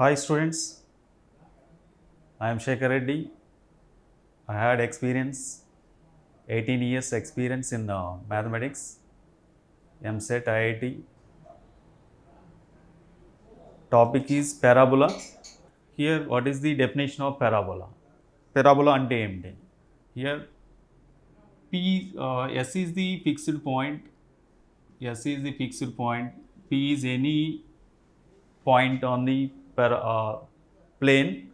Hi students, I am 𝗂𝗽𝗃. I had 18 years experience in mathematics, EAPCET, IIT. Topic is parabola. Here, what is the definition of parabola? Parabola ante emti? Here, S is the fixed point, S is the fixed point, P is any point on the plane.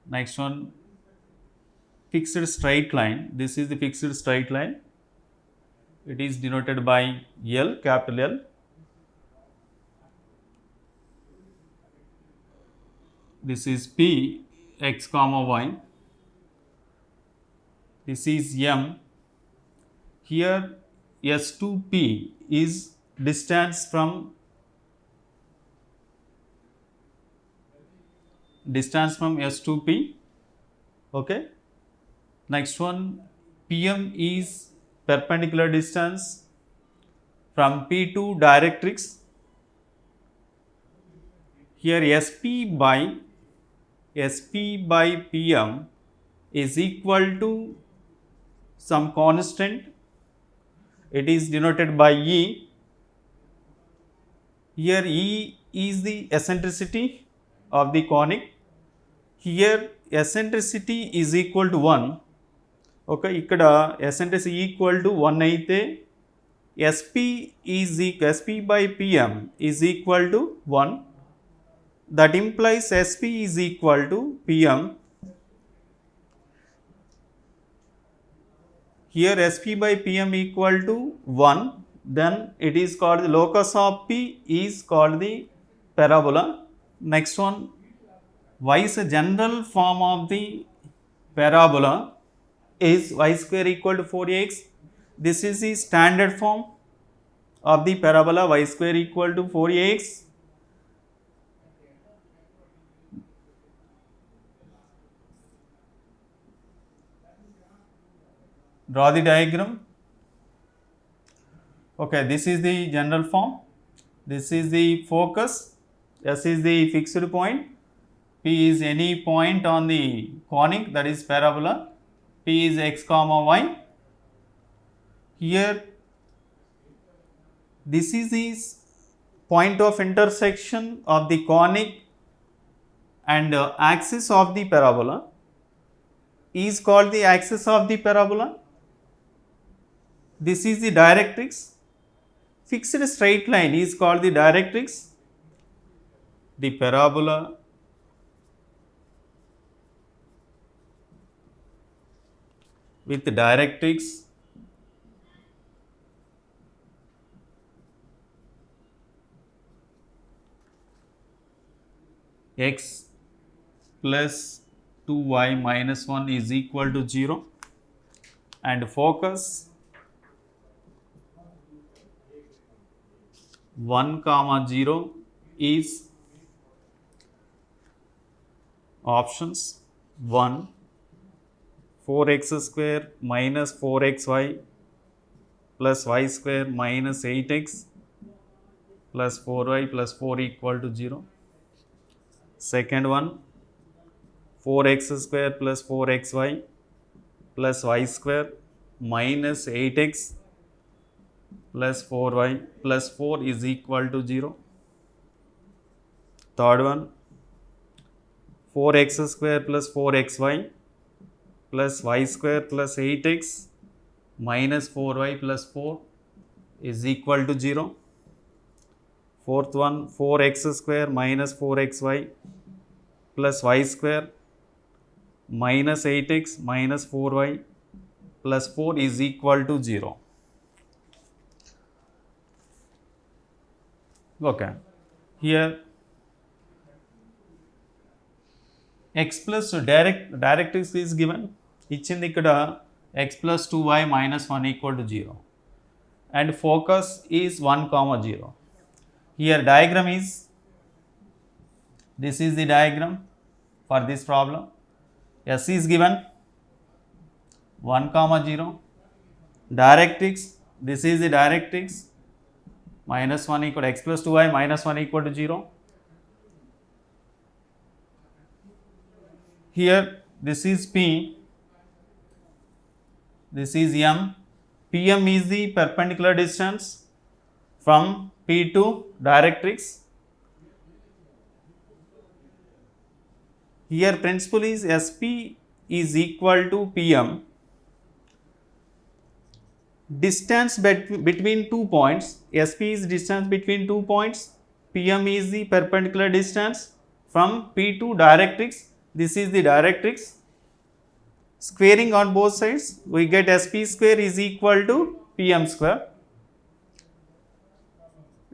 Next one, fixed straight line. This is the fixed straight line. It is denoted by L, capital L. This is P, x comma y. This is M. Here S to P is distance from S to P. Okay. Next one, PM is perpendicular distance from P to directrix. Here SP by PM is equal to some constant. It is denoted by E. Here E is the eccentricity of the conic. Here eccentricity is equal to 1. Okay, ikkada eccentricity equal to 1 aithe SP by PM is equal to 1. That implies SP is equal to PM. Here SP by PM equal to 1, then it is called the locus of P is called the parabola. Next one, y is a general form of the parabola is y square equal to 4x. This is the standard form of the parabola, y square equal to 4x. Draw the diagram. Okay, this is the general form. This is the focus. S is the fixed point. P is any point on the conic, that is parabola. P is x comma y. Here, this is the point of intersection of the conic and axis of the parabola is called the axis of the parabola. This is the directrix. Fixed straight line is called the directrix. The parabola with directrix x plus 2y minus 1 is equal to 0 and focus 1 comma 0 is options 1 4x square minus 4xy plus y square minus 8x plus 4y plus 4 equal to 0. Second one, 4x square plus 4xy plus y square minus 8x plus 4y plus 4 is equal to 0. Third one, 4x square plus 4xy plus y square plus 8x minus 4y plus 4 is equal to 0. Fourth one, 4x square minus 4xy plus y square minus 8x minus 4y plus 4 is equal to 0. Okay, here x plus directrix is given. Ichindi ikkada x plus 2y minus 1 equal to 0 and focus is 1 comma 0. Here diagram is, this is the diagram for this problem. S is given 1 comma 0, directrix this is the directrix, minus 1 equal to x plus 2y minus 1 equal to 0. Here this is P, this is M. PM is the perpendicular distance from P to directrix. Here principle is SP is equal to PM. Distance between 2 points, SP is distance between 2 points, PM is the perpendicular distance from P to directrix. This is the directrix. Squaring on both sides, we get SP square is equal to PM square.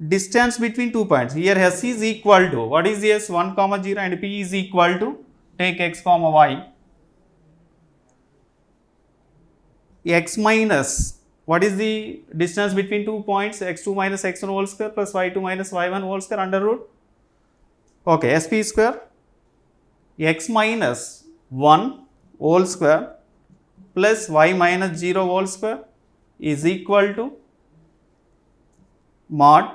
Distance between 2 points, here S is equal to, what is S? 1 comma 0 and P is equal to, take x comma y, x minus, what is the distance between 2 points? X2 minus x1 whole square plus y2 minus y1 whole square under root. Okay, SP square, x minus 1 whole square plus y minus 0 whole square is equal to mod.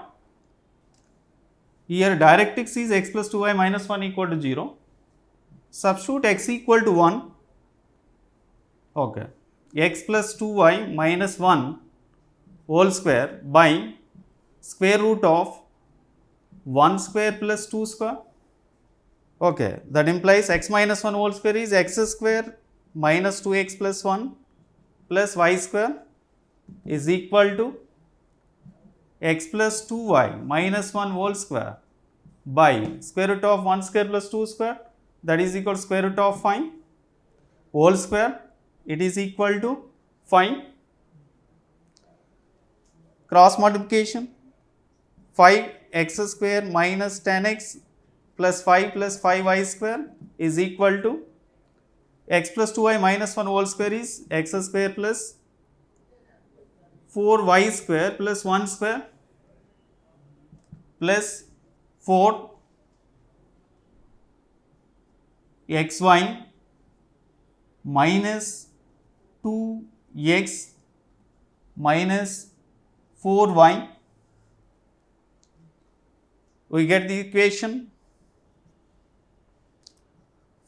Here directrix is x plus 2y minus 1 equal to 0. Substitute x equal to 1. Okay. X plus 2y minus 1 whole square by square root of 1 square plus 2 square. Okay, that implies x minus 1 whole square is x square minus 2x plus 1 plus y square is equal to x plus 2y minus 1 whole square by square root of 1 square plus 2 square, that is equal to square root of 5 whole square, it is equal to 5. Cross multiplication, 5x square minus 10x plus 5y square is equal to x plus 2y minus 1 whole square is x square plus 4y square plus 1 square plus 4 xy minus 2x minus 4y. We get the equation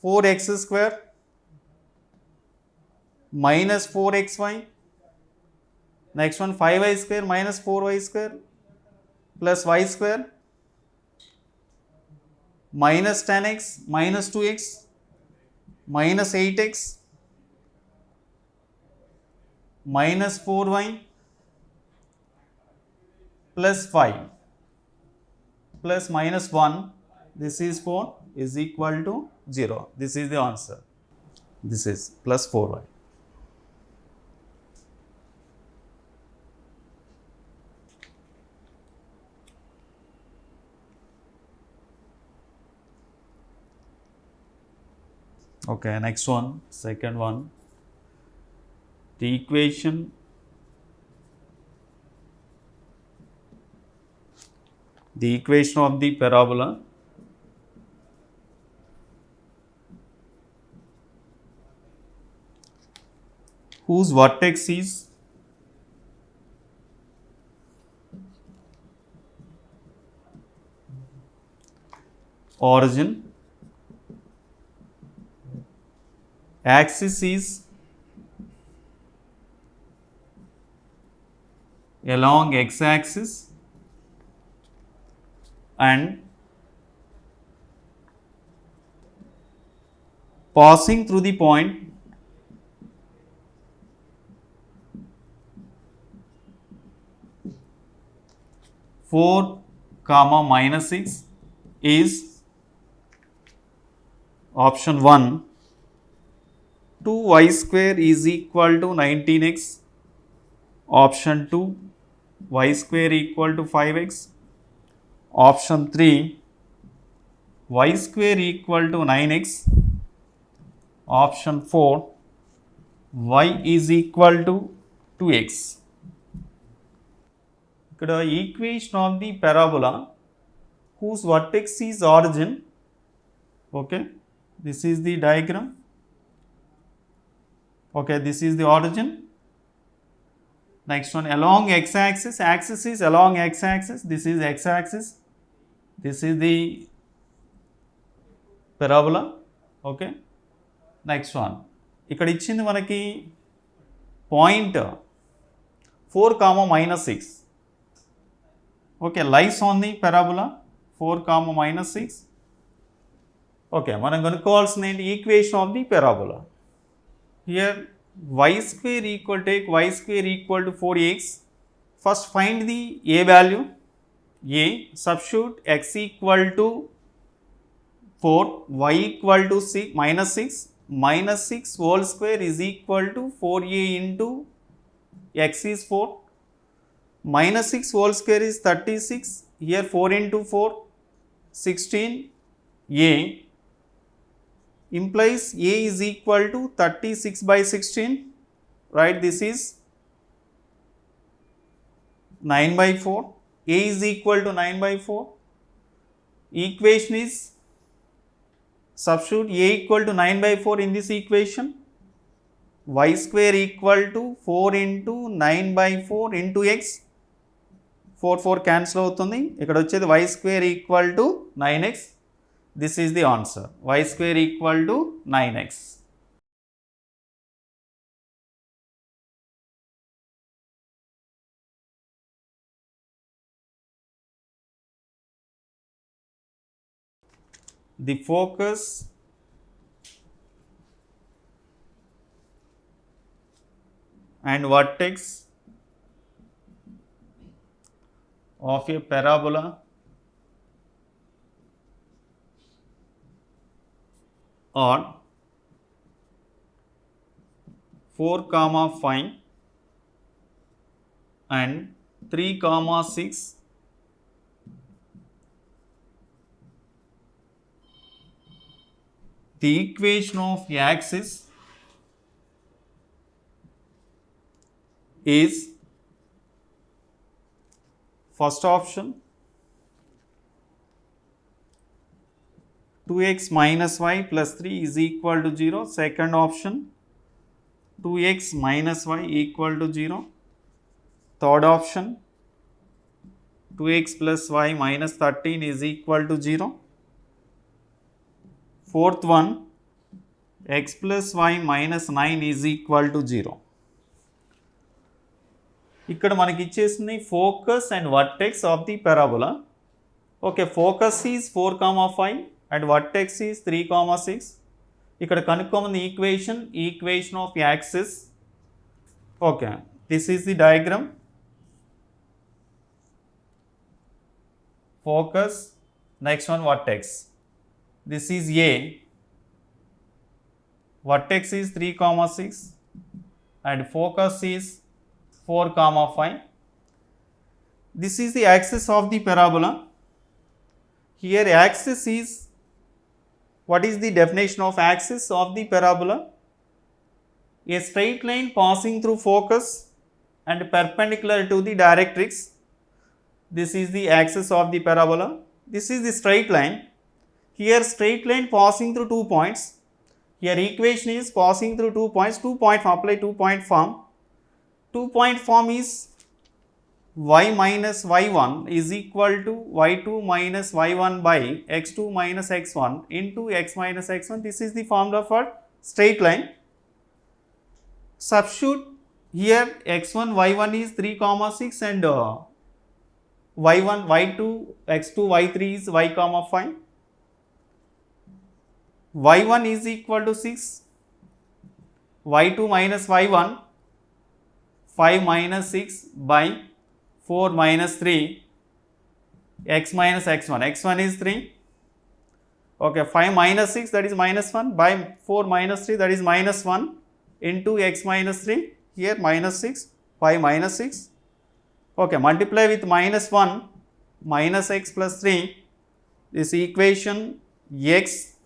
4x square minus 4xy, next one 5y square minus 4y square plus y square minus 10x minus 2x minus 8x minus 4y plus 5 plus minus 1, this is 4 is equal to 0. This is the answer. This is plus 4y. Okay, next one, second one. The equation of the parabola whose vertex is origin, axis is along x-axis and passing through the point (4, minus 6) is option 1, 2y square is equal to 19x, option 2, y square equal to 5x, option 3, y square equal to 9x, option 4, y is equal to 2x. ఇక్కడ equation of the parabola whose vertex is origin. Okay, this is the diagram. Okay, this is the origin Next one, along x-axis, axis is along x-axis, this is x-axis, this is the parabola, okay. Next one, ఇక్కడ ఇచ్చింది మనకి point 4 comma minus 6, okay, lies on the parabola 4 comma minus 6, okay, మనం కనుక్కోవాల్సింది ఏంటి, equation of the parabola. Here y square equal, take y square equal to 4x, first find the a value, a, substitute x equal to 4, y equal to 6, minus 6 whole square is equal to 4a into x is 4, minus 6 whole square is 36, here 4 into 4, 16a, implies a is equal to 36 by 16, right, this is 9 by 4, a is equal to 9 by 4, equation is, substitute a equal to 9 by 4 in this equation, y square equal to 4 into 9 by 4 into x, 4 cancel అవుతుంది, ఇక్కడ వచ్చేది y square equal to 9x, this is the answer, y square equal to 9x. The focus and vertex of a parabola are 4 comma 5 and 3 comma 6 the equation of the axis is, first option 2x minus y plus 3 is equal to 0, second option 2x minus y equal to 0, third option 2x plus y minus 13 is equal to 0, fourth one x plus y minus 9 is equal to 0. ఇక్కడ మనకి ఇచ్చేసింది focus and vertex of the parabola, okay, focus is 4 comma 5 and vertex is 3 comma 6, ఇక్కడ కనుక్కోమని equation of axis, okay, this is the diagram, focus, next one vertex, this is a, vertex is 3 comma 6 and focus is 4 comma 5. This is the axis of the parabola. Here axis is, what is the definition of axis of the parabola? A straight line passing through focus and perpendicular to the directrix. This is the axis of the parabola. This is the straight line. Here straight line passing through 2 points. Here equation is passing through 2 points, 2 point form, apply 2 point form. 2 point form is y minus y1 is equal to y2 minus y1 by x2 minus x1 into x minus x1. This is the formula for straight line. Substitute here x1 y1 is 3 comma 6 and y1 y2 x2 y3 is y comma 5. y1 is equal to 6, y2 minus y1 5 minus 6 by 4 minus 3, x minus x1, x1 is 3, okay, 5 minus 6 that is minus 1 by 4 minus 3 that is minus 1 into x minus 3, here minus 6, 5 minus 6, okay, multiply with minus 1 minus x plus 3, this equation x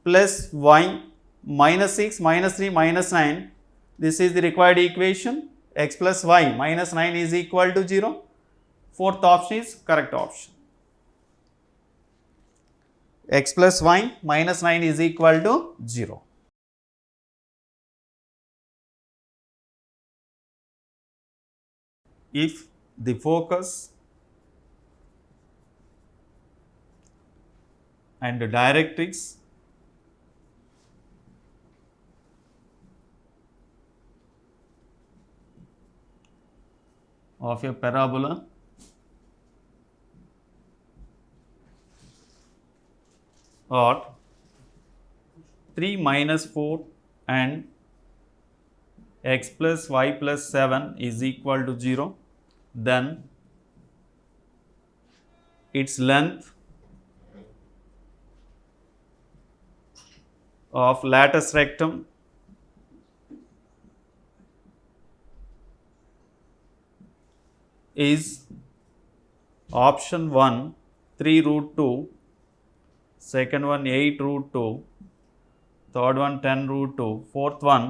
plus y minus 6 minus 3 minus 9, this is the required equation, x plus y minus 9 is equal to 0, fourth option is correct option, x plus y minus 9 is equal to 0. if the focus and directrix of a parabola are 3 minus 4 and x plus y plus 7 is equal to 0, then its length of lattice rectum is option 1 3 root 2, second one 8 root 2, third one 10 root 2, fourth one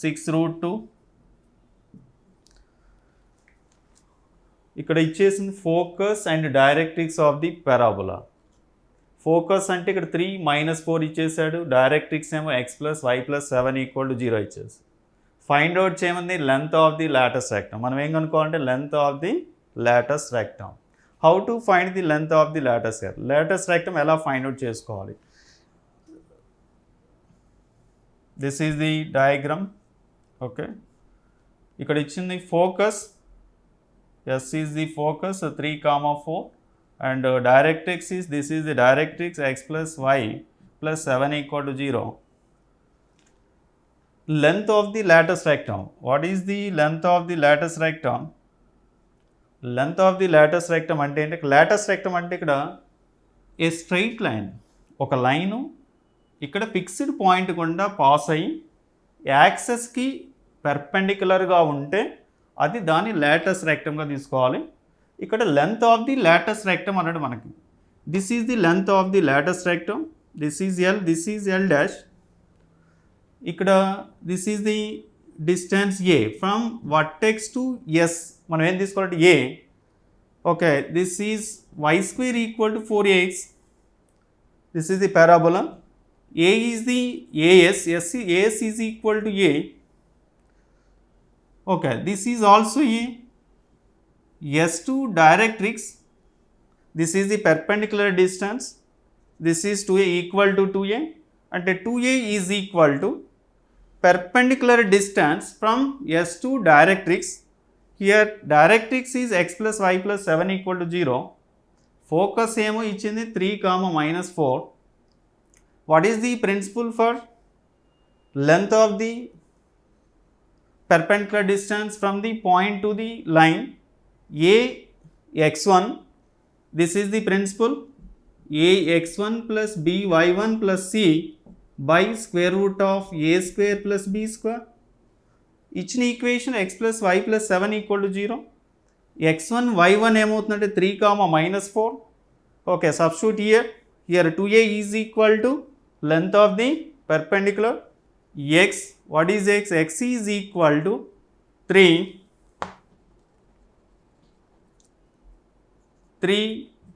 6 root 2. ఇక్కడ ఇచ్చేసింది focus and directrix of the parabola. Focus అంటే ఇక్కడ 3 minus 4 ఇచ్చేసాడు, directrix ఏమో x plus y plus 7 equal to 0 ఇచ్చేసి. Find out చేయమంది length of the latus rectum. మనం ఏం కనుక్కోవాలంటే length of the latus rectum. How to find the length of the latus rectum ఎలా ఫైండ్ అవుట్ చేసుకోవాలి? This is the diagram. Okay, ఇక్కడ ఇచ్చింది focus, S is the focus 3, 4 and directrix is, this is the directrix x plus y plus 7 equal to 0. Length of the lattice rectum. What is the length of the lattice rectum? Length of the lattice rectum అంటే lattice rectum అంటే ఇక్కడ a straight line, ఒక line ఇక్కడ fixed point గుండా pass అయ్యి యాక్సెస్కి పెర్పెండిక్యులర్గా ఉంటే అది దాని లాటస్ రెక్టమ్గా తీసుకోవాలి. ఇక్కడ length of the latus rectum అన్నాడు మనకి. This is the length of the latus rectum, this is L, this is L dash. ఇక్కడ this is the distance a from vertex to S. మనం ఏం తీసుకోవాలంటే a. Okay, this is y square equal to 4ax. This is the parabola. A is the AS, AS is equal to a. Okay, this is also a S2 directrix. This is the perpendicular distance. This is 2a equal to 2a, and 2a is equal to perpendicular distance from S2 directrix. Here directrix is x plus y plus 7 equal to 0. Focus ఏమో ఇచ్చింది 3, minus 4. What is the principle for length of the perpendicular distance from the point to the line? A x1, this is the principle, a x1 plus b y1 plus c by square root of a square plus b square. ఇచ్చిన equation x plus y plus 7 equal to 0. x1 y1 ఏమవుతుందంటే 3, minus 4. Okay, substitute here 2a is equal to length of the perpendicular. X, what is x? X is equal to 3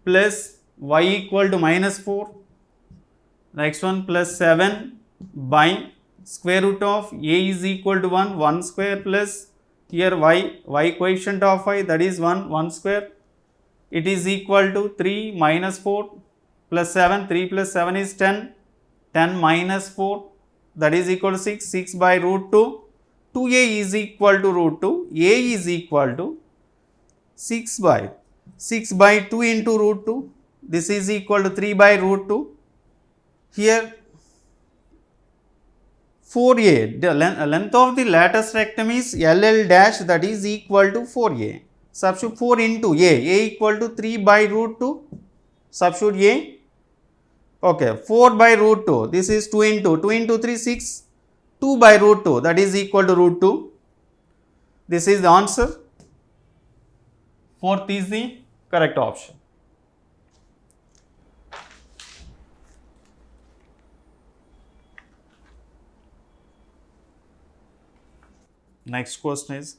plus y equal to minus 4. Next one plus 7 by square root of a is equal to 1, 1 square plus here y coefficient of y, that is 1 square. It is equal to 3 minus 4 plus 7, 3 plus 7 is 10, 10 minus 4, that is equal to 6, 6 by root 2, 2a is equal to root 2, a is equal to 6 by 2 into root 2, this is equal to 3 by root 2. Here 4a, the length of the latus rectum is LL dash, that is equal to 4a. Substitute 4 into a equal to 3 by root 2, substitute a. Okay, 4 by root 2, this is 2 into 3, 6, 2 by root 2, that is equal to root 2. This is the answer. Fourth is the correct option. Next question is,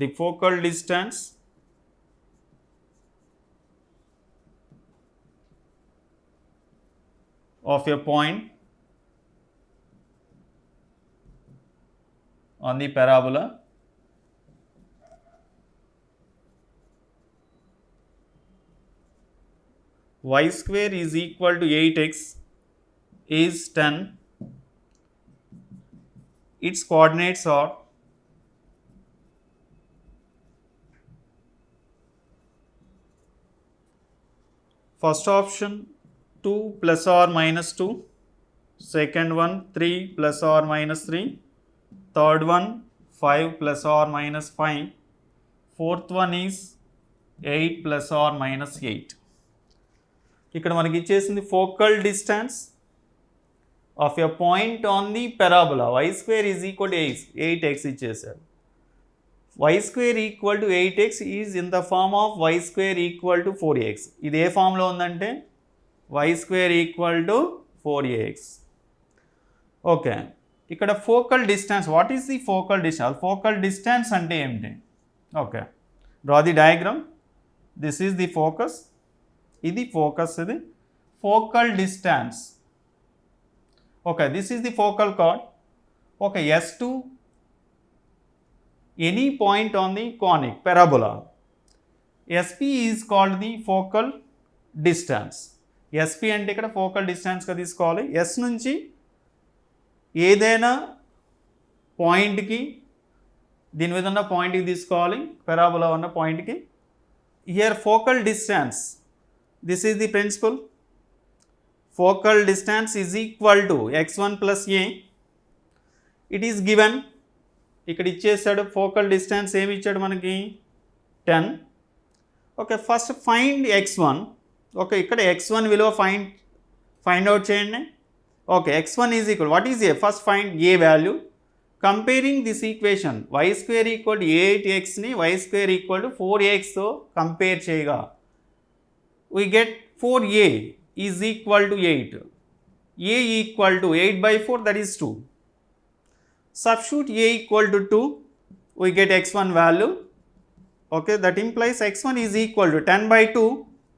the focal distance of a point on the parabola y square is equal to 8x is 10. Its coordinates are first option 2 plus or minus 2, second one 3 plus or minus 3, third one 5 plus or minus 5, fourth one is 8 plus or minus 8. ఇక్కడ మనకి ఇచ్చేసింది focal distance of a point on the parabola y square is equal to 8x ఇచ్చేసాడు. y square equal to 8x is in the form of y square equal to 4x. ఇది ఏ ఫామ్లో ఉందంటే y square equal to 4ax. Okay, ఇక్కడ focal distance, what is the focal distance? Focal distance అంటే ఏమిటి? Okay, draw the diagram. This is the focus, ఇది focus, ఇది focal distance. Okay, this is the focal chord. Okay, S to any point on the conic parabola, SP is called the focal distance. SP అంటే ఇక్కడ focal డిస్టెన్స్గా తీసుకోవాలి. S నుంచి ఏదైనా పాయింట్కి, దీని మీద ఉన్న పాయింట్కి తీసుకోవాలి, పెరాబోలా ఉన్న పాయింట్కి. Here focal distance, this is the principle. Focal distance is equal to x1 plus a. It is given, ఇక్కడ ఇచ్చేసాడు ఫోకల్ డిస్టెన్స్ ఏమి ఇచ్చాడు మనకి 10. Okay, first find x1. Okay, ఇక్కడ x1 విలువ ఫైండ్ అవుట్ చేయండి. Okay, x1 is equal, what is a? First find a value. Comparing this equation y square equal to 8xని y square equal to 4xతో compare చేయగా we get 4a is equal to 8. a equal to 8 by 4, that is 2. Substitute a equal to 2, we get x1 value. Okay, that implies x1 is equal to 10 by 2,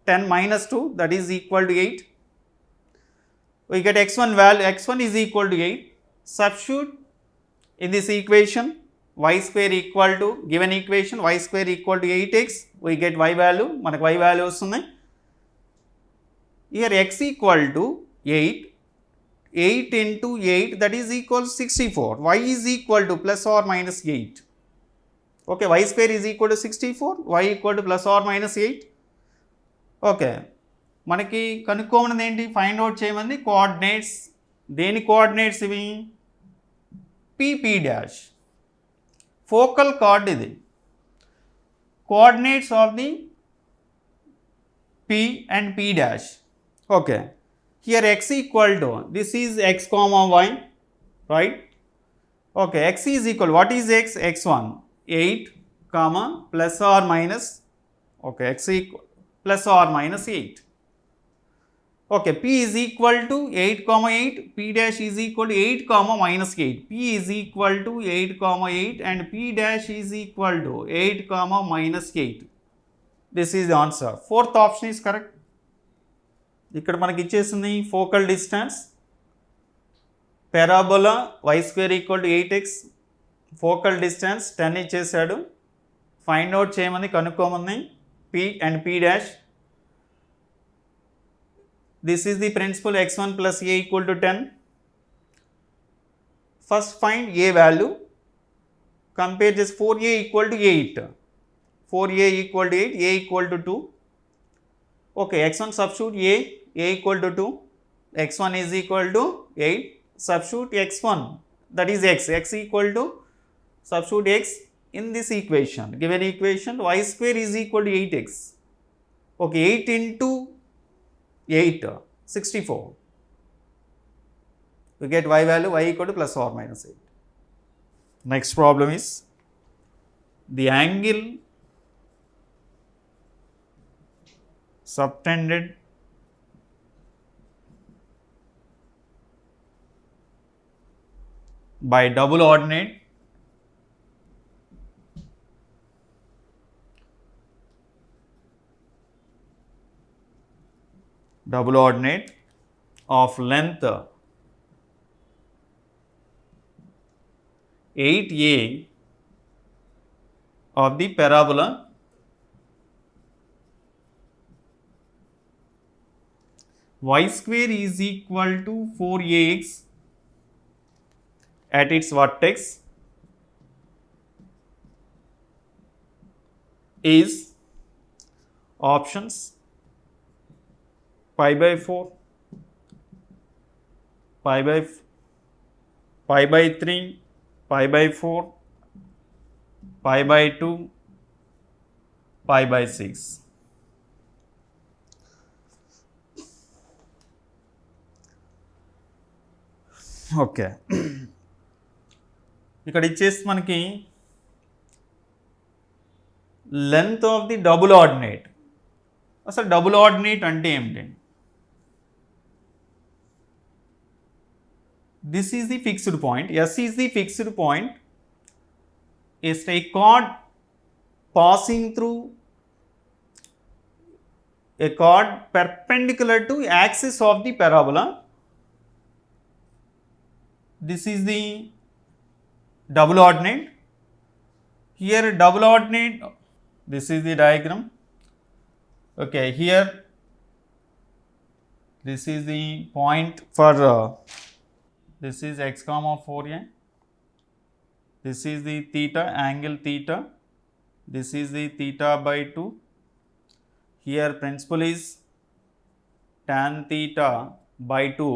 10 minus 2, that is equal to 8. We get x1 value, x1 is equal to 8. Substitute in this equation y square equal to, given equation y square equal to 8x, we get y value, manaku y value vastundi. Here x equal to 8, 8 into 8, that is equal to 64. Y is equal to plus or minus 8. Okay, y square is equal to 64, y equal to plus or minus 8. Okay, మనకి కనుక్కోమన్నది ఏంటి? Find out చేయమంది coordinates. దేని coordinates ఇవి? p dash, focal chord ఇది. Coordinates of the p and p dash. Okay, here x equal to, this is x comma y, right? Okay, x is equal, what is x? x1 8 comma plus or minus, okay, x equal plus or minus 8. Okay, p is equal to 8 comma 8, p dash is equal to 8 comma minus 8. p is equal to 8 comma 8 and p dash is equal to 8 comma minus 8. This is the answer. Fourth option is correct. ఇక్కడ మనకి ఇచ్చేసింది focal distance, parabola y square equal to 8x, focal distance 10 ఇచ్చేసాడు. Find out చేయమని, కనుక్కోమని p and p dash. This is the principle x1 plus a equal to 10. First find a value. Compare this 4a equal to 8. 4a equal to 8, a equal to 2. Okay, x1 substitute a equal to 2. x1 is equal to 8. Substitute x1, that is x equal to, substitute x in this equation. Given equation y square is equal to 8x. Okay, 8 into 8, 64. We get y value, y equal to plus or minus 8. Next problem is the angle subtended by double ordinate of length 8a of the parabola y square is equal to 4ax at its vertex is options pi by 4, pi by 3, pi by 4, pi by 2, pi by 6. Okay, ఇక్కడ ఇచ్చేసి మనకి length of the double ordinate. అసలు double ordinate అంటే ఏమిటి? This is the fixed point, S is the fixed point, a straight chord passing through a chord perpendicular to axis of the parabola. This is the double ordinate. Here double ordinate, this is the diagram. Okay, here this is the point for this is x comma 4a. This is the theta, angle theta. This is the theta by 2. Here principle is tan theta by 2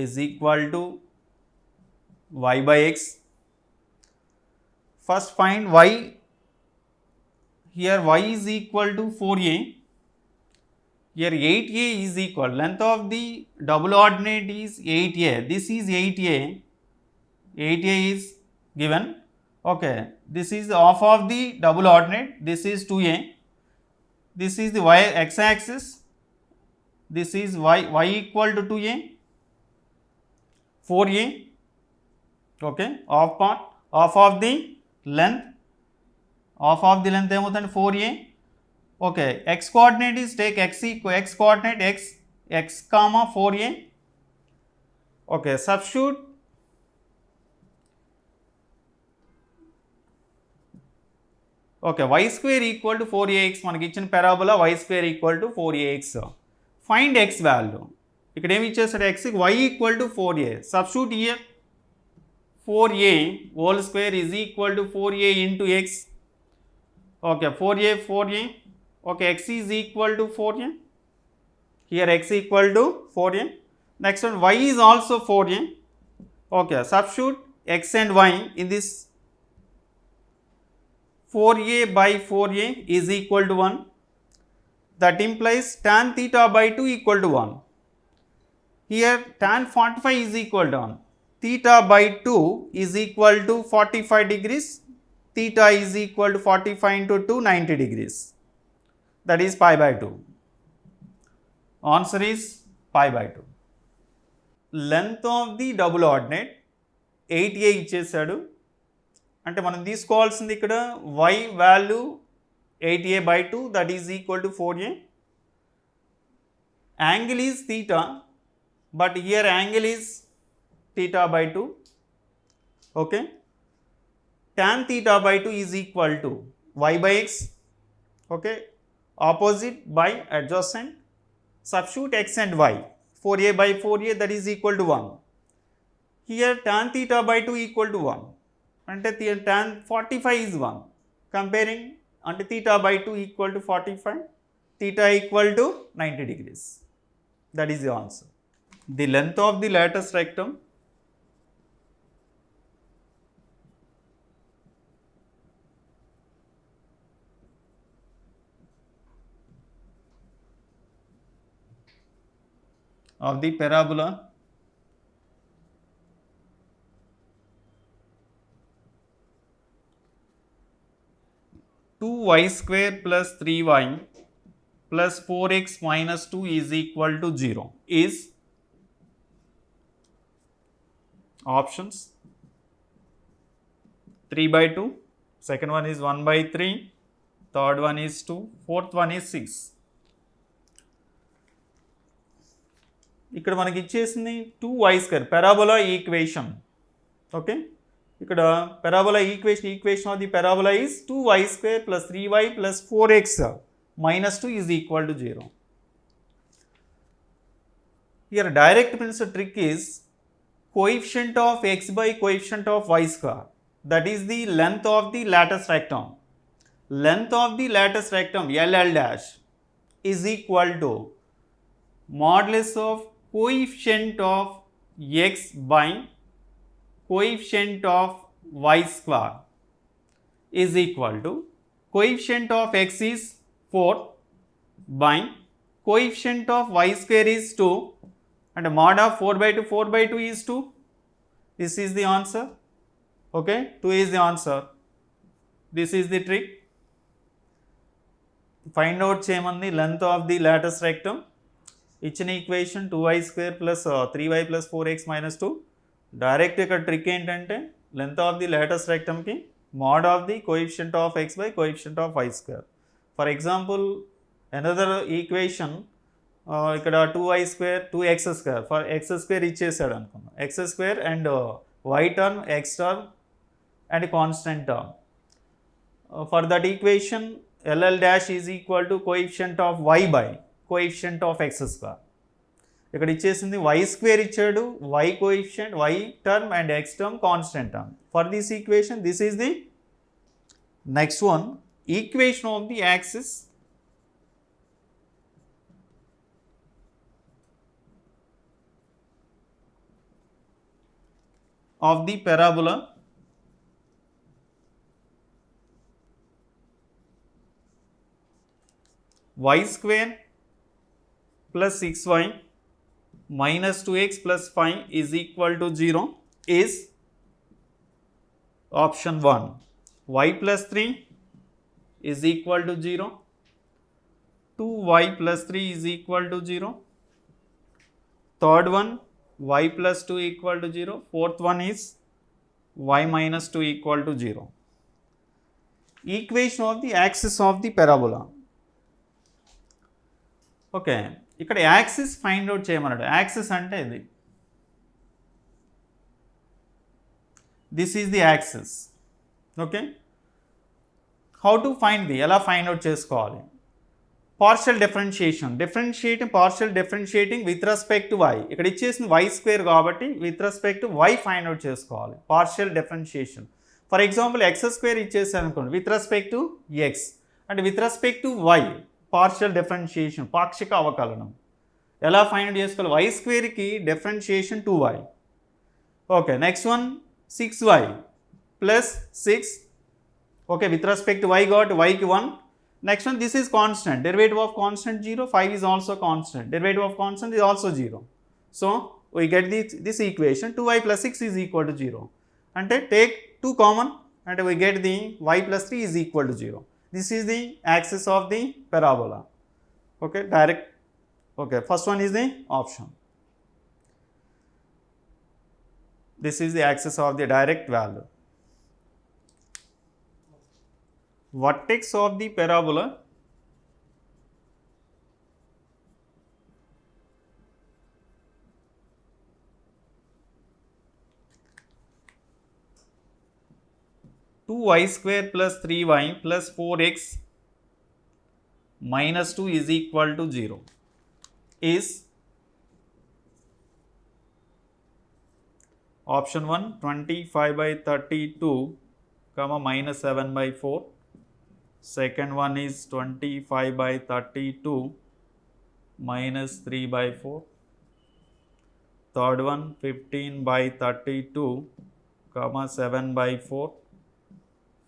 is equal to y by x. First find y. Here y is equal to 4a. Here 8a is equal, length of the double ordinate is 8a. This is 8a. 8a is given. Okay, this is half of the double ordinate. This is 2a. This is the y x axis. This is y equal to 2a, 4a. Okay, half part, half of the length, half of the length ఏమవుతుంది 4a. Okay, x coordinate is take x coordinate x comma 4a. Okay, substitute. Okay, y square equal to 4ax, మనకి ఇచ్చిన parabola y square equal to 4ax. Find x value. ఇక్కడ ఏమి ఇచ్చేసాడు, x y equal to 4a. Substitute here 4a whole square is equal to 4a into x. Okay, 4a. Okay, x is equal to 4a. Here x equal to 4a. Next one, y is also 4a. Okay, substitute x and y in this. 4a by 4a is equal to 1. That implies tan theta by 2 equal to 1. Here tan 45 is equal to 1. Theta by 2 is equal to 45 degrees. Theta is equal to 45 into 2, 90 degrees. That is pi by 2. Answer is pi by 2. Length of the double ordinate 8a ఇచ్చేసాడు. అంటే మనం తీసుకోవాల్సింది ఇక్కడ y value 8a by 2, that is equal to 4a. Angle is theta, but here angle is theta by 2. Okay, tan theta by 2 is equal to y by x. Okay, opposite by adjacent. Substitute x and y. 4a by 4a, that is equal to 1. Here tan theta by 2 equal to 1. అంటే tan 45 is 1. Comparing, అంటే theta by 2 equal to 45, theta equal to 90 degrees. That is the answer. The length of the lattice rectum of the parabola y square plus 3y plus 4x minus 2 is equal to 0 is options 3 by 2, second one is 1 by 3, third one is 2, fourth one is 6. ఇక్కడ మనకి ఇచ్చేసింది 2y square parabola equation. Okay, ఇక్కడ parabola equation of the parabola is 2y square plus 3y plus 4x minus 2 is equal to 0. Here direct principle trick is coefficient of x by coefficient of y square, that is the length of the lattice rectum. Length of the lattice rectum LL dash is equal to modulus of coefficient of x by coefficient of y square is equal to coefficient of x is 4 by coefficient of y square is 2 and mod of 4 by 2 is 2. This is the answer. Okay, 2 is the answer. This is the trick. Find out చేయమంది length of the lattice rectum. ఇచ్చిన equation 2y square plus 3y plus 4x minus 2. Direct ఇక్కడ trick ఏంటంటే length of the lattice rectum కి mod of the coefficient of x by coefficient of y square. For example, another equation ఇక్కడ 2y square 2x square for x square ఇచ్చేసాడు అనుకున్నాం. x square and y term, x term and constant term. For that equation LL dash is equal to coefficient of y by coefficient of x square. ఇక్కడ ఇచ్చేసింది y square ఇచ్చాడు, y coefficient, y term and x term constant term. For this equation, this is the next one, equation of the axis of the parabola y square plus 6y minus 2x plus 5 is equal to 0 is option 1. Y plus 3 is equal to 0. 2y plus 3 is equal to 0. Third one, y plus 2 equal to 0. Fourth one is y minus 2 equal to 0. Equation of the axis of the parabola. Okay, ఇక్కడ axis find out చేయమన్నాడు. Axis అంటే ఇది, this is the axis. Okay, how to find the, ఎలా find out చేసుకోవాలి? Partial differentiation, partial differentiating with respect to y. ఇక్కడ ఇచ్చేసింది y square కాబట్టి with respect to y find out చేసుకోవాలి. Partial differentiation, for example x square ఇచ్చేసాను అనుకోండి with respect to x and with respect to y. Partial differentiation, పాక్షిక అవకలనం ఎలా find చేసుకోవాలి? వై స్క్వేర్కి differentiation 2y. Okay, next one 6y plus 6. Okay, with respect to y got yకి 1. Next one, this is constant, derivative of constant 0, 5 is also constant, derivative of constant is also 0. So we get this equation 2y plus 6 is equal to 0. అంటే take 2 common and we get the y plus 3 is equal to 0. This is the axis of the parabola. Okay, direct. Okay, first one is the option. This is the axis of the direct value. Vertex of the parabola two y square plus 3y plus 4x minus 2 is equal to 0 is option 1 25 by 32 comma minus 7 by 4. Second one is 25 by 32 minus 3 by 4. Third one 15 by 32 comma 7 by 4.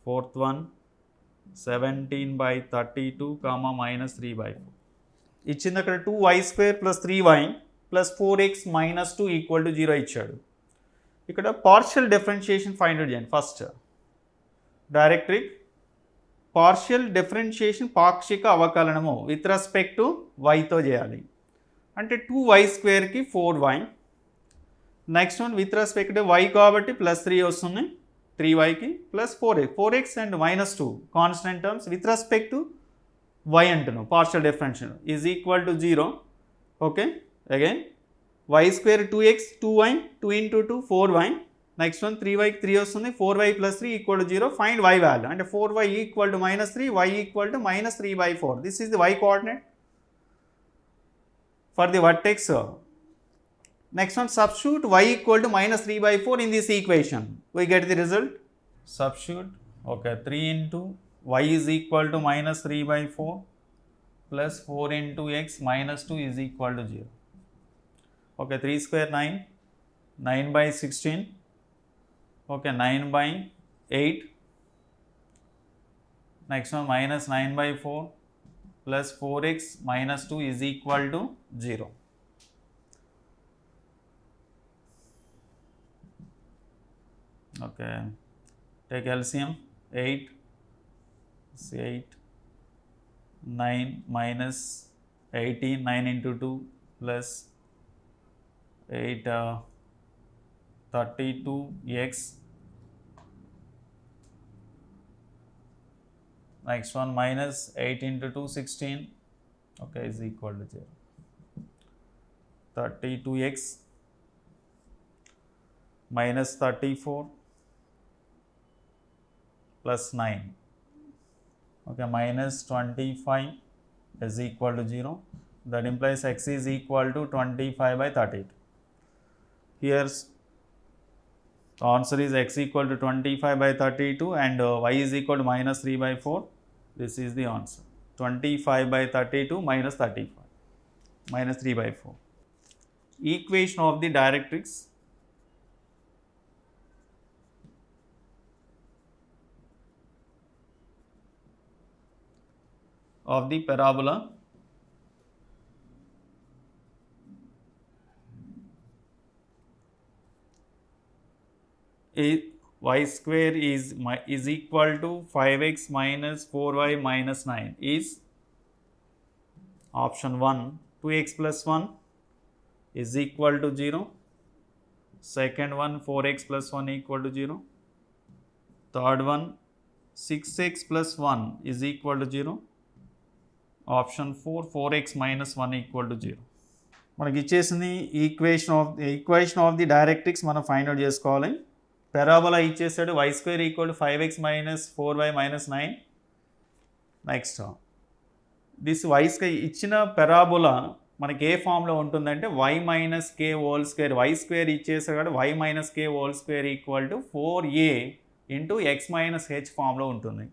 Fourth one 17 by 32 comma minus 3 by 4. ఇచ్చింది అక్కడ 2y square plus 3y plus 4x minus 2 equal to 0 ఇచ్చాడు. ఇక్కడ partial differentiation find out చేయండి. First direct trick, partial differentiation పాక్షిక అవకలనము with respect to వైతో చేయాలి. అంటే 2y స్క్వేర్కి 4y. Next one with respect to y కాబట్టి ప్లస్ 3 వస్తుంది, 3yకి plus 4x and minus 2 constant terms with respect to y అంటున్నాం. Partial differentiation is equal to 0. Okay, again y square 2x 2y 2 into 2 4y. Next one 3yకి 3 వస్తుంది, 4y plus 3 equal to 0. Find y value అంటే 4y equal to minus 3, y equal to minus 3 by 4. This is the y coordinate for the vertex Next one, substitute y equal to minus 3 by 4 in this equation. We get the result. Substitute, okay, 3 into y is equal to minus 3 by 4 plus 4 into x minus 2 is equal to 0. Okay, 3 square 9, 9 by 16, okay, 9 by 8. Next one, minus 9 by 4 plus 4x minus 2 is equal to 0. Okay, take LCM, 8, 8, 9 minus 18, 9 into 2 plus 8, 32x. Next one, minus 8 into 2, 16, okay, is equal to 0. 32x minus 34 plus 9, okay, minus 25 is equal to 0. That implies x is equal to 25 by 38. Here's the answer is x equal to 25 by 32 and y is equal to minus 3 by 4. This is the answer, 25 by 32 minus 35, minus 3 by 4. Equation of the directrix. Of the parabola y square is equal to 5x minus 4y minus 9 is option 1, 2x plus 1 is equal to 0. Second one, 4x plus 1 equal to 0. Third one, 6x plus 1 is equal to 0. Option 4, 4x minus 1 equal to 0. మనకి ఇచ్చేసింది equation of the directrix మనం find out చేసుకోవాలి. Parabola ఇచ్చేసాడు y square equal to 5x minus 4y minus 9. Next this y square ఇచ్చిన parabola మనకి ఏ ఫామ్లో ఉంటుందంటే y minus k whole square, y square ఇచ్చేసాడు కాబట్టి y minus k whole square equal to 4a into x minus h ఫామ్లో ఉంటుంది.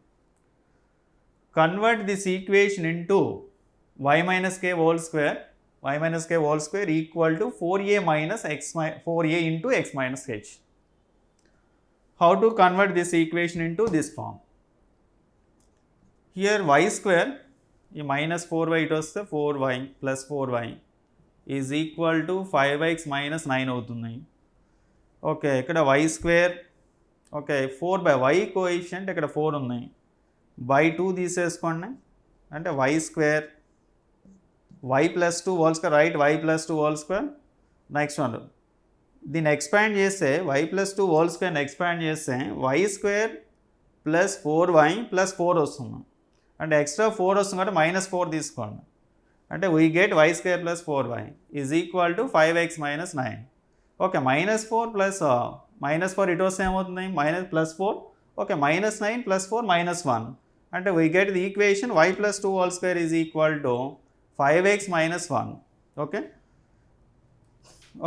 Convert this equation into y minus k whole square equal to 4a minus 4a into x minus h. How to convert this equation into this form? Here y square, minus 4y it was the 4y plus 4y is equal to 5x minus 9 అవుతుంది. Okay, ఇక్కడ y square, okay, 4 by y coefficient ఇక్కడ 4 ఉన్నాయి, by 2 తీసేసుకోండి అంటే y square y plus 2 whole square, right, y plus 2 whole square. Next one దీన్ని expand చేస్తే y plus 2 whole స్క్వేర్ని expand చేస్తే y square plus 4y plus 4 వస్తుంది అంటే ఎక్స్ట్రా 4 వస్తుంది కాబట్టి మైనస్ 4 తీసుకోండి అంటే we get y square plus 4y is equal to 5x minus 9. Okay, minus 4 plus minus 4 ఇటు వస్తే ఏమవుతుంది, minus plus 4, okay, minus 9 plus 4 minus 1 అంటే we get the equation y plus 2 whole square is equal to 5x minus 1. Okay,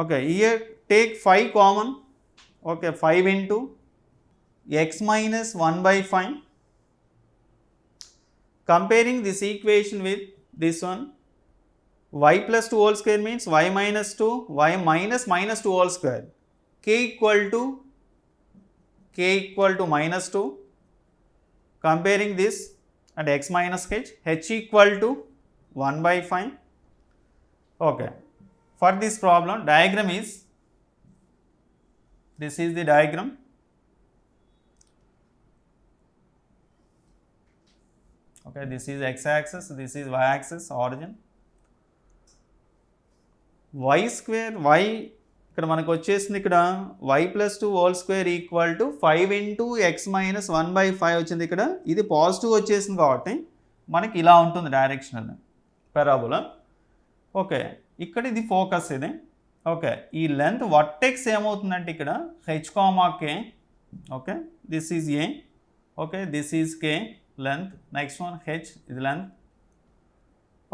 okay, here take 5 common, okay, 5 into x minus 1 by 5. Comparing this equation with this one, y plus 2 whole square means y minus 2, y minus minus 2 whole square, k equal to minus 2. Comparing this and x minus h equal to 1 by 5. Okay, for this problem diagram is, this is the diagram. Okay, this is x axis, this is y axis, origin. Y square, y ఇక్కడ మనకు వచ్చేసింది, ఇక్కడ y plus 2 whole square equal to 5 into X minus 1 by 5 వచ్చింది. ఇక్కడ ఇది positive వచ్చేసింది కాబట్టి మనకి ఇలా ఉంటుంది డైరెక్షనల్ పారాబోలా. ఓకే, ఇక్కడ ఇది ఫోకస్ ఇది. ఓకే, ఈ లెంత్ వర్టెక్స్ ఏమవుతుందంటే ఇక్కడ h, k. Okay, this is a. Okay, this is k length. Next one h, ఇది లెంత్.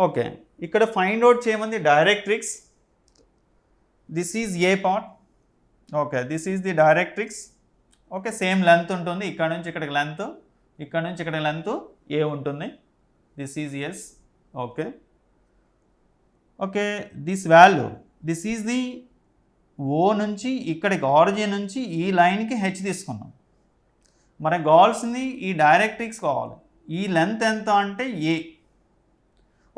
ఓకే, ఇక్కడ ఫైండ్ అవుట్ చేయమంది directrix. this is A part. Okay, this is the directrix. Okay, same length ఉంటుంది, ఇక్కడ నుంచి ఇక్కడికి length, ఇక్కడ నుంచి ఇక్కడికి length A ఉంటుంది. This is S. Okay. Okay, this value, this is the O నుంచి ఇక్కడికి ఆరిజిన్ నుంచి ఈ లైన్కి H తీసుకున్నాం. మనకు కావాల్సింది ఈ డైరెక్ట్రిక్స్ కావాలి. ఈ లెంత్ ఎంత అంటే A.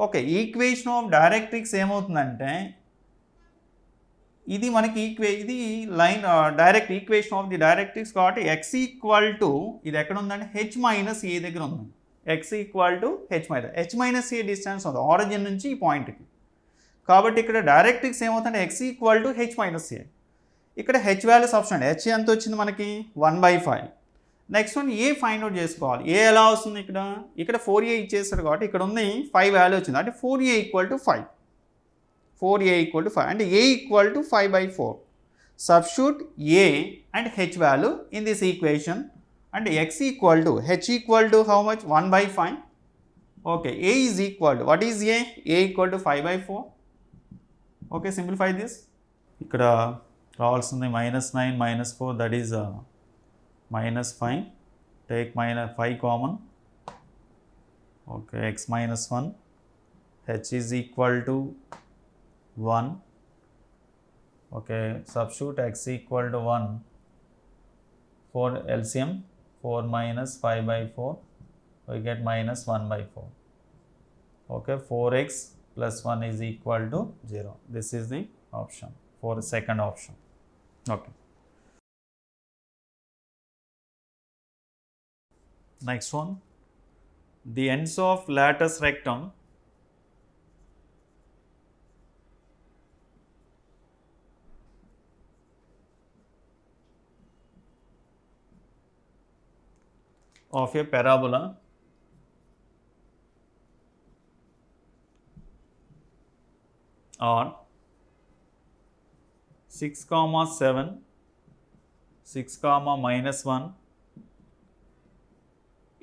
Okay, equation of directrix ఏమవుతుందంటే ఇది మనకి ఇది line direct equation of the directrix కాబట్టి x ఈక్వల్ టు ఇది ఎక్కడ ఉందంటే h మైనస్ a దగ్గర ఉంది. x equal to h minus a distance ఉంది ఆరిజిన్ నుంచి ఈ పాయింట్కి. కాబట్టి ఇక్కడ డైరెక్ట్రిక్స్ ఏమవుతుందంటే x equal to h minus a. ఇక్కడ h వాల్యూ సబ్స్టిట్యూట్, h ఎంత వచ్చింది మనకి 1/5. నెక్స్ట్ వన్ ఏ ఫైండ్ అవుట్ చేసుకోవాలి. ఏ ఎలా వస్తుంది, ఇక్కడ 4a ఇచ్చేస్తాడు కాబట్టి ఇక్కడ ఉంది 5 వాల్యూ వచ్చింది అంటే 4a equal to 5. 4a equal to 5 అంటే a equal to 5/4. Substitute a and h value in this equation అంటే x equal to h equal to how much 1/5. Okay, a is equal to what is a equal to 5/4. Okay, simplify this. ఇక్కడ రావాల్సింది -9 -4 that is -5. Take -5 common. Okay, x minus 1. H is equal to 1. Okay, substitute x equal to 1 for LCM. 4 minus 5/4. We get -1/4. Okay, 4x plus 1 is equal to 0. This is the option for the second option. Okay. Next one, the ends of latus rectum of a parabola are 6,7, 6, -1.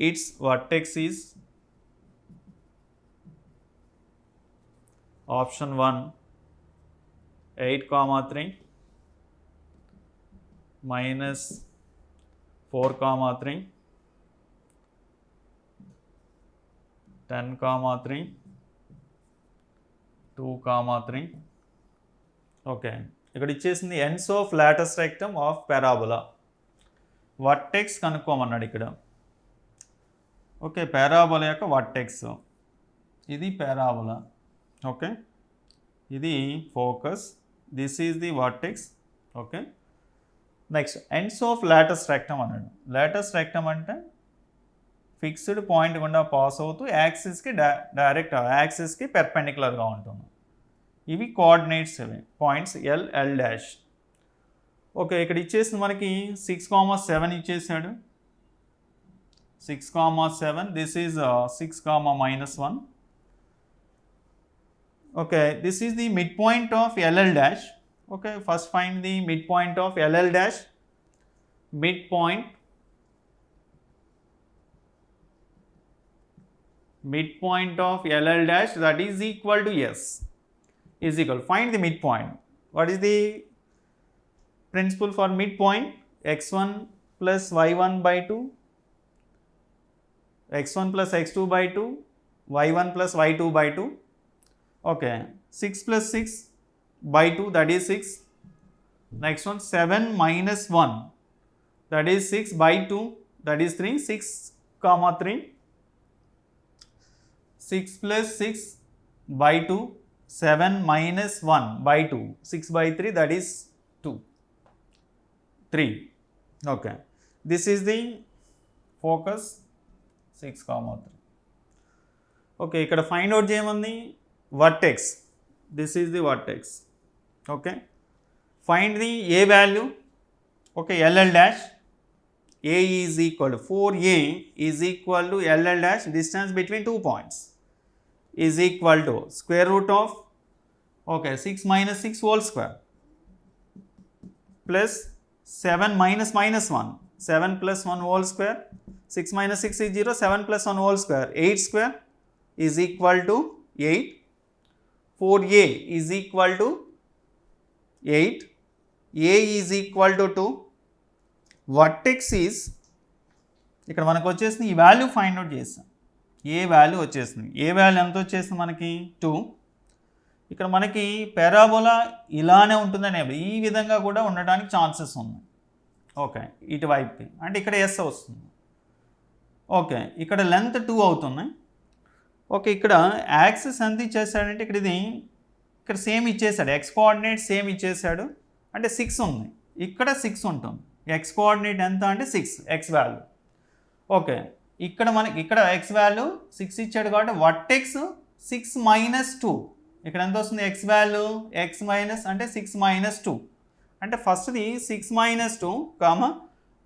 Its vertex is option 1 8,3 -4,3 10,3 2,3. Okay, ఇక్కడ ఇచ్చేసింది ends of latus rectum of parabola. Vertex కనుక్కోమన్నాడు ఇక్కడ. Okay, parabola యొక్క vertex ఇది parabola. Okay, ఇది focus, this is the vertex. Okay, next ends of latus rectum అన్నాడు. Latus rectum అంటే fixed point గుండా పాస్ అవుతూ యాక్సిస్కి డైరెక్ట్ యాక్సిస్కి పెర్పెండిక్యులర్గా ఉంటుంది. ఇవి కోఆర్డినేట్స్, ఇవి పాయింట్స్ L'. ఓకే, ఇక్కడ ఇచ్చేసింది మనకి 6,7 ఇచ్చేసాడు. 6,7, this is 6, -1. Okay, this is the midpoint of LL'. Okay, first find the midpoint of LL'. Midpoint of LL' that is equal to S is equal. Find the midpoint. What is the principle for midpoint? x1 plus y1/2, x1 plus x2/2, y1 plus y2/2. Okay, 6 plus 6/2 that is 6. Next one 7 minus 1 that is 6/2 that is 3. 6, 3. 6 plus 6/2, 7 minus 1/2, 6/3 that is 2, 3. Okay, this is the focus 6, 3. Okay, ఇక్కడ find out చేయమని vertex, this is the vertex. Okay, find the A value. Okay, LL'. A is equal to 4a is equal to LL', distance between 2 points is equal to square root of 6 minus 6 whole square plus 7 minus 1, 7 plus 1 whole square, 6 minus 6 is 0, 7 plus 1 whole square, 8 square is equal to 8. 4a is equal to 8, a is equal to 2, vertex is ఇక్కడ మనకు వచ్చేసింది ఈ value find out చేస్తాం. ఏ value వచ్చేసింది, ఏ value ఎంత వచ్చేసింది మనకి 2. ఇక్కడ మనకి పారాబోలా ఇలానే ఉంటుందని ఈ విధంగా కూడా ఉండడానికి ఛాన్సెస్ ఉన్నాయి. ఓకే, ఇటువైపుకి అంటే ఇక్కడ ఎస్ వస్తుంది. ఓకే, ఇక్కడ లెంత్ 2 అవుతున్నాయి. ఓకే, ఇక్కడ యాక్సిస్ ఎంత ఇచ్చేసాడంటే ఇక్కడ ఇది ఇక్కడ సేమ్ ఇచ్చేసాడు, ఎక్స్ కోఆర్డినేట్ సేమ్ ఇచ్చేసాడు అంటే 6 ఉంది, ఇక్కడ 6 ఉంటుంది. ఎక్స్ కోఆర్డినేట్ ఎంత అంటే 6 ఎక్స్ వాల్యూ. ఓకే, ఇక్కడ మనకి ఇక్కడ ఎక్స్ వాల్యూ 6 ఇచ్చాడు కాబట్టి వర్టెక్స్ 6 మైనస్ 2, ఇక్కడ ఎంత వస్తుంది ఎక్స్ వాల్యూ ఎక్స్ మైనస్ అంటే 6 మైనస్ 2 అంటే ఫస్ట్ది 6 మైనస్ 2 కామా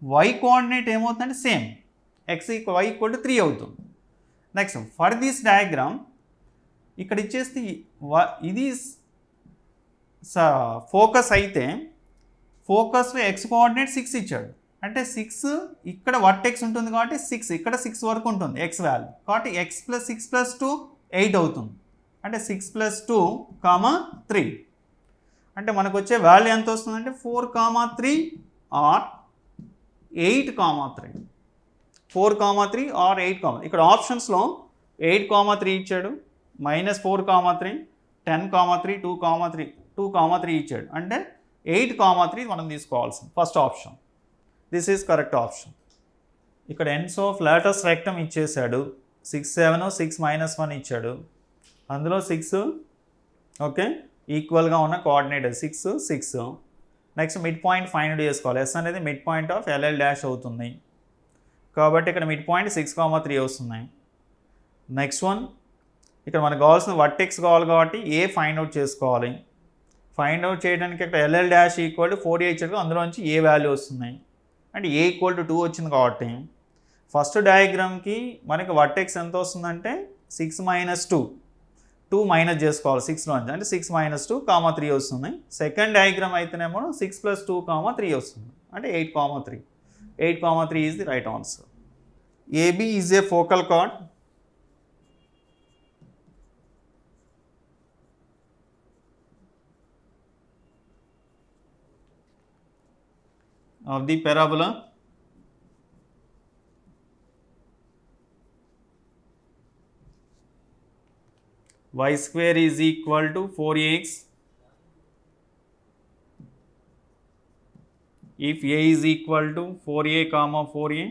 వై కోఆర్డినేట్ ఏమవుతుందంటే same x y equal to 3 అవుతుంది. నెక్స్ట్ ఫర్ దిస్ డయాగ్రామ్ ఇక్కడ ఇచ్చేసి ఇది ఫోకస్ అయితే ఫోకస్లో ఎక్స్ కోఆర్డినేట్ 6 ఇచ్చాడు అంటే 6 ఇక్కడ వర్టెక్స్ ఉంటుంది కాబట్టి 6 ఇక్కడ 6 వరకు ఉంటుంది ఎక్స్ వాల్యూ కాబట్టి ఎక్స్ ప్లస్ 6 ప్లస్ 2 8 అవుతుంది అంటే 6 ప్లస్ 2 కామా 3 అంటే మనకు వచ్చే వాల్యూ ఎంత వస్తుందంటే 4 comma 3 or 8 comma 3, 4 comma 3 or 8 comma. ఇక్కడ ఆప్షన్స్లో 8 కామా 3 ఇచ్చాడు, minus 4 comma 3, 10 comma 3, 2 comma 3, 2 comma 3 ఇచ్చాడు అంటే 8 కామా 3 మనం తీసుకోవాల్సింది first option. This is correct option. ఇక్కడ ఎండ్స్ ఆఫ్ లాటస్ రెక్టమ్ ఇచ్చేసాడు, 6 7 6 మైనస్ 1 ఇచ్చాడు, అందులో 6 ఓకే ఈక్వల్గా ఉన్న coordinate 6 6. Next mid point find చేసుకోవాలి. ఎస్ అనేది mid point of L L dash అవుతుంది కాబట్టి ఇక్కడ మిడ్ పాయింట్ 6,3 వస్తున్నాయి. నెక్స్ట్ వన్ ఇక్కడ మనకు కావాల్సిన వర్టెక్స్ కావాలి కాబట్టి ఏ ఫైండ్ అవుట్ చేసుకోవాలి. ఫైండ్ అవుట్ చేయడానికి ఇక్కడ LL dash equal to 4a ఇచ్చాడు, అందులోంచి ఏ వాల్యూ వస్తున్నాయి అంటే ఏ ఈక్వల్ టు 2 వచ్చింది కాబట్టి ఫస్ట్ డయాగ్రామ్కి మనకి వర్టెక్స్ ఎంత వస్తుందంటే 6 మైనస్ 2, 2 మైనస్ చేసుకోవాలి 6లో అంటే 6 మైనస్ 2 కామా 3 వస్తుంది. సెకండ్ డయాగ్రామ్ అయితేనేమో 6 ప్లస్ 2 కామా 3 వస్తుంది అంటే 8 comma 3. 8 comma 3 is the right answer. AB is a focal card of the parabola y square is equal to 4ax if a is equal to 4a comma 4a,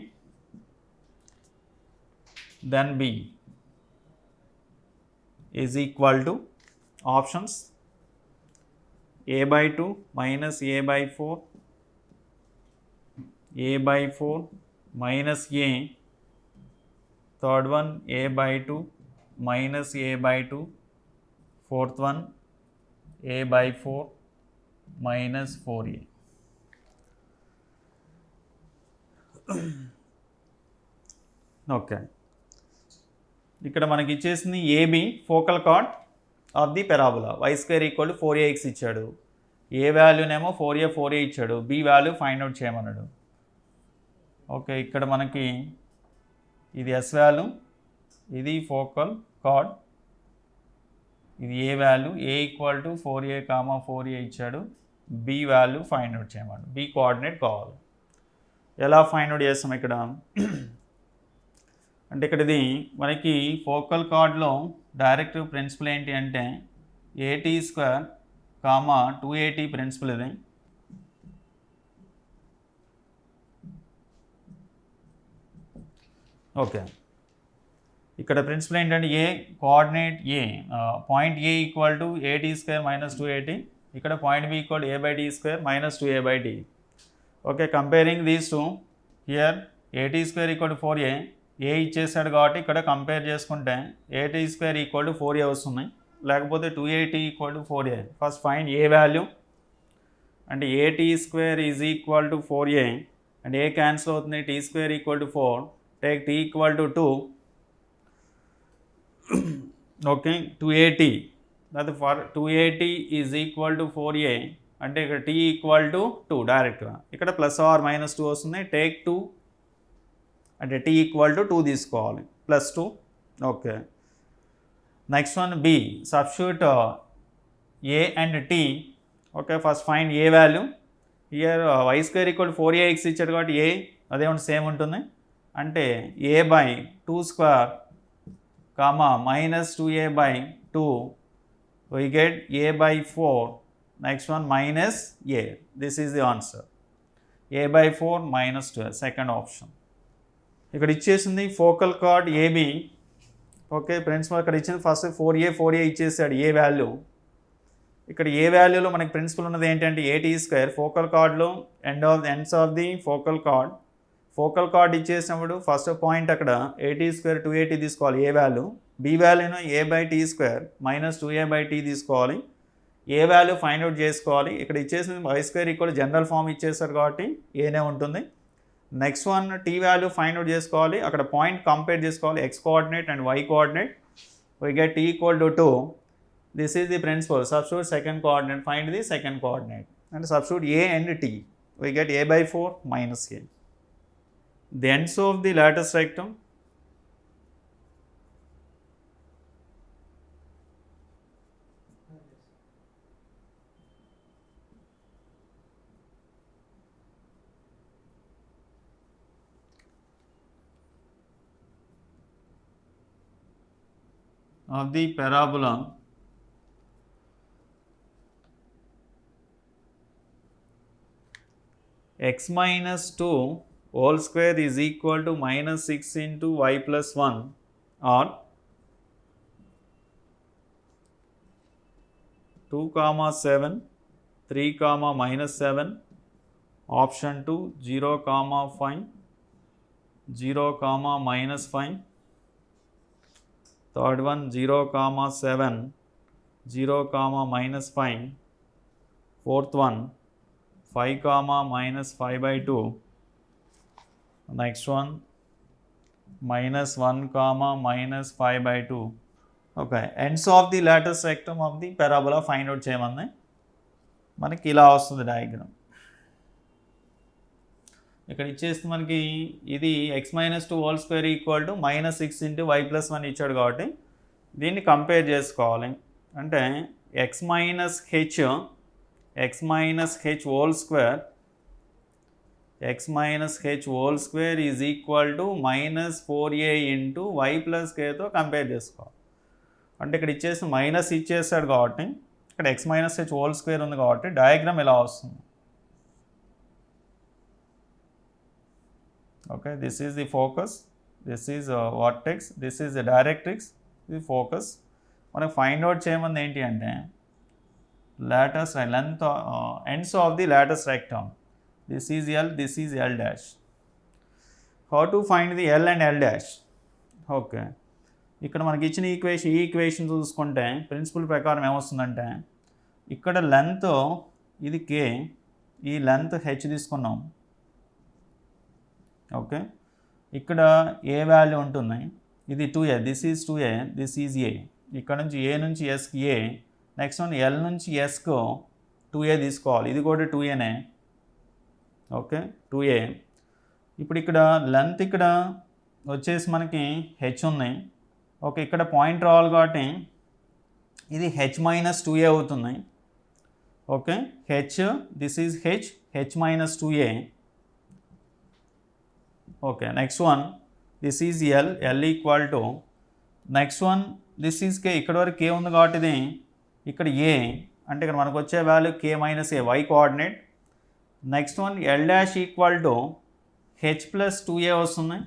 then b is equal to options a by 2 minus a by 4, a by 4 minus a, third one a by 2 minus a by 2, fourth one a by 4 minus 4a. Okay, ఇక్కడ మనకి ఇచ్చేసింది AB focal chord of the parabola. Y square equal to 4ax ఇచ్చాడు, a వాల్యూనేమో 4a ఇచ్చాడు, b value find out చేయమన్నాడు. Okay, ఇక్కడ మనకి ఇది ఎస్ వాల్యూ, ఇది ఫోకల్ కార్డ్, ఇది a value, a equal to 4a comma 4a ఇచ్చాడు, బి వాల్యూ ఫైండ్ అవుట్ చేయమన్నాడు, బి కోఆర్డినేట్ కావాలి. ఎలా ఫైండ్ అవుట్ చేస్తాం ఇక్కడ అంటే ఇక్కడ ఇది మనకి ఫోకల్ కార్డ్లో డైరెక్ట్ ప్రిన్సిపల్ ఏంటి అంటే AT² కామా 2AT ప్రిన్సిపల్ ఇది. ఓకే, ఇక్కడ ప్రిన్సిపల్ ఏంటంటే a coordinate a point a equal to AT² minus 2AT, ఇక్కడ point b equal A by T² minus 2A by T. Okay, comparing these two here AT² equal to 4a, a ఇచ్చేసాడు కాబట్టి ఇక్కడ compare చేసుకుంటే AT² equal to 4a వస్తున్నాయి, లేకపోతే 2AT equal to 4a. First find A value అంటే AT² is equal to 4a and A cancel అవుతుంది, T² equal to 4, take T equal to 2. Okay, 2AT that for 2AT is equal to 4a అంటే ఇక్కడ T equal to 2 డైరెక్ట్గా, ఇక్కడ plus are minus 2 వస్తుంది, take 2 అంటే T equal to 2 తీసుకోవాలి plus 2. Okay, next one B, substitute A and T okay, first find A value. Here y square equal 4ax ఇచ్చాడు కాబట్టి ఏ అదేమంటే సేమ్ ఉంటుంది. అంటే a/2² minus 2a/2 we get a/4. Next one minus a. This is the answer. a/4 minus 2, second option. ఇక్కడ ఇచ్చేసింది focal chord A B. Okay, principle ఇక్కడ ఇచ్చింది first 4a ఇచ్చేసాడు ఏ వాల్యూ. ఇక్కడ ఏ వాల్యూలో మనకి ప్రిన్సిపల్ ఉన్నది ఏంటంటే AT². ఫోకల్ కార్డ్లో ends of the focal chord ఇచ్చేసినప్పుడు ఫస్ట్ పాయింట్ అక్కడ AT² 2AT తీసుకోవాలి ఏ వాల్యూ. బి వాల్యూను a/t² minus 2a/t తీసుకోవాలి. ఏ వాల్యూ ఫైండ్ అవుట్ చేసుకోవాలి. ఇక్కడ ఇచ్చేసింది y² ఈక్వల్ జనరల్ ఫామ్ ఇచ్చేసారు కాబట్టి ఏనే ఉంటుంది. Next one t value find out చేసుకోవాలి. అక్కడ పాయింట్ కంపేర్ చేసుకోవాలి x coordinate and y coordinate. we get t equal to 2. This is the principle. Substitute second coordinate, find the second coordinate and substitute a and t. We get a/4 minus a. The ends of the lattice rectum. Of the parabola x minus 2 whole square is equal to minus 6 into y plus 1 or 2, 7, 3, minus 7, option 2, 0, 5, 0, minus 5, third one 0, 7, 0, minus 5, fourth one 5, minus 5/2, next one minus 1, minus 5/2. Okay, ends of the lattice rectum of the parabola find out చేయమని మనకి ఇలా వస్తుంది diagram. ఇక్కడ ఇచ్చేస్తే మనకి ఇది x minus 2 whole square equal to minus 6 into y plus 1 ఇచ్చాడు కాబట్టి దీన్ని కంపేర్ చేసుకోవాలి. అంటే x minus h whole square is equal to minus 4a into y plus kతో కంపేర్ చేసుకోవాలి. అంటే ఇక్కడ ఇచ్చేసి మైనస్ ఇచ్చేసాడు కాబట్టి ఇక్కడ x minus h whole square ఉంది కాబట్టి డయాగ్రామ్ ఇలా వస్తుంది. Okay, this is the focus, this is vertex, this is the directrix, ఇది ఫోకస్. మనకు ఫైండ్ అవుట్ చేయమంది ఏంటి అంటే lattice length ends of the lattice rectum. This is L, this is L dash. How to find the L and L dash? Okay, ఇక్కడ మనకి ఇచ్చిన equation చూసుకుంటే principal ప్రకారం ఏమొస్తుందంటే ఇక్కడ లెంత్ ఇది k, ఈ లెంత్ h తీసుకున్నాం. ఓకే, ఇక్కడ ఏ వాల్యూ ఉంటుంది, ఇది 2a, this is 2a, this is a. ఇక్కడ నుంచి a నుంచి sకి a, నెక్స్ట్ వన్ ఎల్ నుంచి ఎస్కు 2a తీసుకోవాలి. ఇది కూడా 2aనే. Okay, 2a. ఇప్పుడు ఇక్కడ లెంత్ ఇక్కడ వచ్చేసి మనకి h ఉంది. ఓకే, ఇక్కడ పాయింట్ రావాలి కాబట్టి ఇది h minus 2a అవుతుంది. Okay, h, this is h minus 2a. Okay, next one this is l equal to, next one this is k. ఇక్కడ వరకు k ఉంది కాబట్టి ఇది ఇక్కడ a అంటే ఇక్కడ మనకు వచ్చే value k minus a y coordinate. Next one l dash equal to h plus 2a వస్తుంది.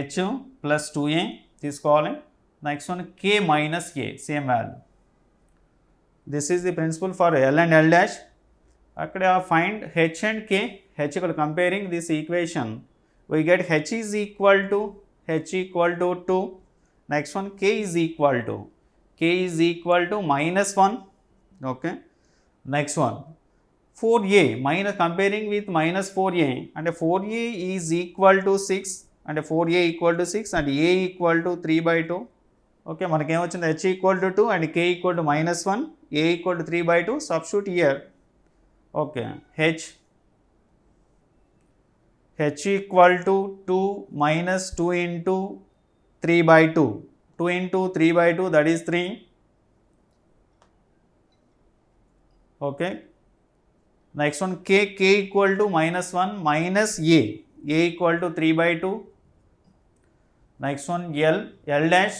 h plus 2a తీసుకోవాలి. Next one k minus a same value. This is the principle for l and l dash. అక్కడ find h and k. h ఇక్కడ comparing this equation we get h is equal to 2. Next one k is equal to minus 1. Okay, next one 4a minus comparing with minus 4a and 4a is equal to 6 and 4a equal to 6 and a equal to 3/2. Okay, మనకి ఏమొచ్చింది h equal to 2 and k equal to minus 1, a equal to 3/2. Substitute here. Okay, h equal to 2 minus 2 into 3/2. 2 into 3/2, that is 3. Okay, Next one k equal to -1 minus a equal to 3/2. Next one L dash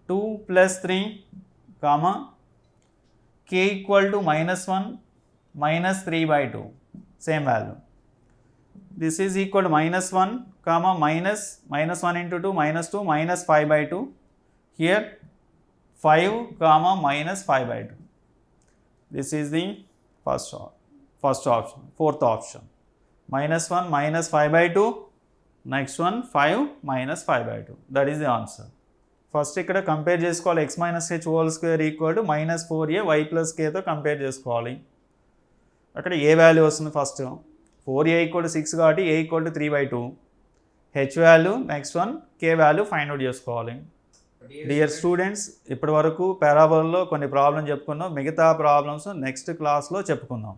2 plus 3 comma k equal to -1 minus 3/2, same value. This is equal to -1 comma minus 1 into 2 -2 minus 5/2. Here 5 comma minus 5/2. This is the first option. Fourth option, -1 minus 5/2. Next one 5 minus 5/2. That is the answer. First ikkada compare chesukovali x minus h whole square equal to -4a y plus k తో compare చేసుకోవాలి. అక్కడ a value వస్తుంది first 4a equal to 6 కాబట్టి a equal to 3/2. h value next one k value find out చేసుకోవాలి. Dear students, ఇప్పటి వరకు పారాబోలాలో కొన్ని problems చెప్పుకున్నాం. మిగతా ప్రాబ్లమ్స్ నెక్స్ట్ క్లాస్లో చెప్పుకుందాం.